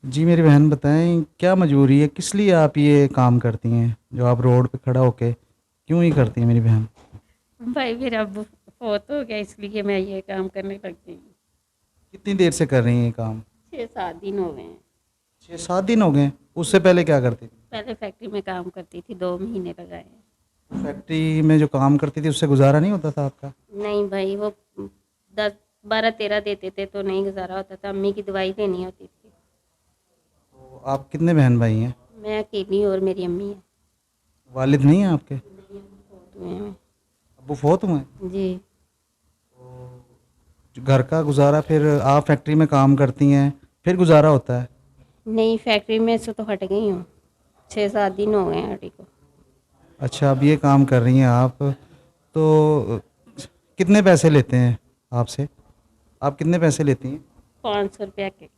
जी मेरी बहन बताएं क्या मजबूरी है, किस लिए आप ये काम करती हैं जो आप रोड पे खड़ा होके क्यों ही करती हैं मेरी बहन? भाई मेरा अब फौत हो गया इसलिए मैं ये काम करने लग गई हूँ। कितनी देर से कर रही हैं ये काम? 6-7 दिन हो गए हैं। 6-7 दिन हो गए। उससे पहले क्या करती थी? पहले फैक्ट्री में काम करती थी, 2 महीने लगाए हैं। फैक्ट्री में जो काम करती थी उससे गुजारा नहीं होता था आपका? नहीं भाई, वो 10-12-13 देते थे तो नहीं गुजारा होता था, अम्मी की दवाई लेनी होती थी। तो आप कितने बहन भाई हैं? मैं अकेली और मेरी अम्मी है। वालिद नहीं हैं आपके? फौत हुए हैं। अब्बू फौत हुए हैं? जी। जो घर का गुजारा फिर आप फैक्ट्री में काम करती हैं फिर गुजारा होता है? नहीं, फैक्ट्री में से तो हट गई हूँ। 6-7 दिन हो गए हैं हटी को। अच्छा, अब ये काम कर रही हैं आप तो कितने पैसे लेते हैं आपसे? आप कितने पैसे लेती हैं? 500 रुपया के।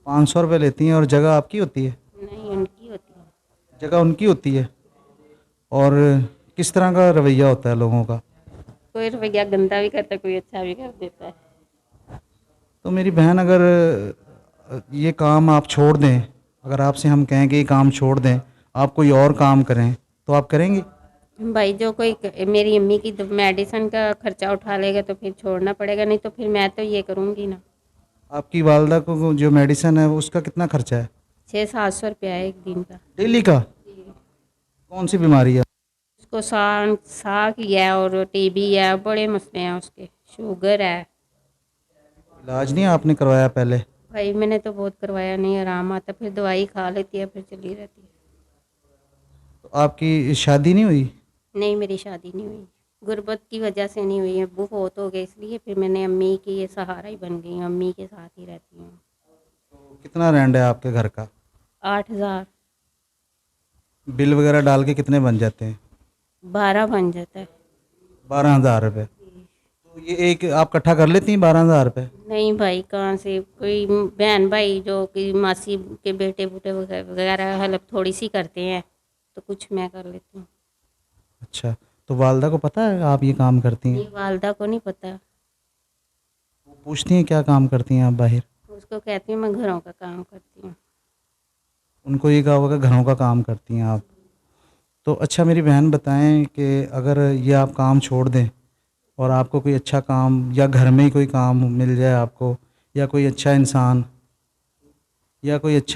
500 रुपये लेती हैं और जगह आपकी होती है? नहीं, उनकी होती है। जगह उनकी होती है। और किस तरह का रवैया होता है लोगों का? कोई रवैया गंदा भी करता है, कोई अच्छा भी कर देता है। तो मेरी बहन अगर ये काम आप छोड़ दें, अगर आपसे हम कहें कि ये काम छोड़ दें, आप कोई और काम करें, तो आप करेंगी? भाई जो कोई मेरी अम्मी की मेडिसिन का खर्चा उठा लेगा तो फिर छोड़ना पड़ेगा, नहीं तो फिर मैं तो ये करूँगी ना। आपकी वालदा को जो मेडिसिन है वो उसका कितना खर्चा है? 600-700 रुपया है एक दिन का। डेली का? कौन सी बीमारी है? उसको साह की है और टीबी है, बड़े मसले हैं उसके, शुगर है। इलाज नहीं आपने करवाया पहले? भाई मैंने तो बहुत करवाया, नहीं आराम आता, फिर दवाई खा लेती है, फिर चली रहती है। तो आपकी शादी नहीं हुई? नहीं, मेरी शादी नहीं हुई। गुर्बत की वजह से नहीं हुई, अब्बू फौत हो गए इसलिए फिर मैंने अम्मी की ये सहारा ही बन गई हूँ, अम्मी के साथ ही रहती हूँ। कितना रेंट है आपके घर का? 8,000। बिल वगैरह डाल के कितने बन जाते हैं? 12 बन जाता है। 12,000 रुपये? तो ये एक आप इकट्ठा कर लेती हैं 12,000 रुपये? नहीं भाई, कहाँ से कोई बहन भाई जो कि मासी के बेटे बूटे वगैरह हेल्प थोड़ी सी करते हैं, तो कुछ मैं कर लेती हूँ। अच्छा, तो वालदा को पता है आप ये काम करती हैं? नहीं, वालदा को नहीं पता। वो पूछती हैं क्या काम करती हैं आप बाहर? उसको कहती हूँ मैं घरों का काम करती हूँ। उनको ये कहा होगा घरों का काम करती हैं आप। तो अच्छा मेरी बहन बताएं कि अगर ये आप काम छोड़ दें और आपको कोई अच्छा काम या घर में ही कोई काम मिल जाए आपको, या कोई अच्छा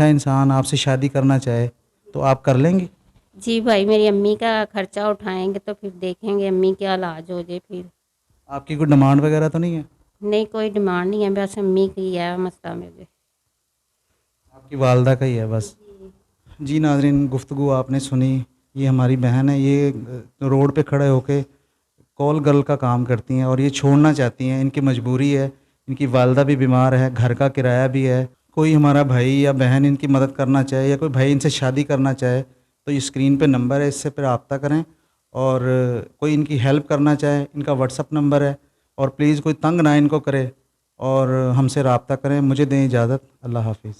इंसान आपसे शादी करना चाहे, तो आप कर लेंगी? जी भाई, मेरी अम्मी का खर्चा उठाएंगे तो फिर देखेंगे अम्मी का इलाज हो जाए फिर। आपकी कोई डिमांड वगैरह तो नहीं है? नहीं, कोई डिमांड नहीं है, बस अम्मी की है मसला मेरे। आपकी वालदा का ही है बस? जी नाज़रीन, गुफ्तगू आपने सुनी। ये हमारी बहन है, ये रोड पे खड़े होके कॉल गर्ल का काम करती हैं और ये छोड़ना चाहती हैं, इनकी मजबूरी है। इनकी वालदा भी बीमार है, घर का किराया भी है। कोई हमारा भाई या बहन इनकी मदद करना चाहे या कोई भाई इनसे शादी करना चाहे तो ये स्क्रीन पे नंबर है, इससे पर रब्ता करें। और कोई इनकी हेल्प करना चाहे, इनका व्हाट्सअप नंबर है। और प्लीज़ कोई तंग ना इनको करे और हमसे रब्ता करें। मुझे दें इजाज़त। अल्लाह हाफिज़।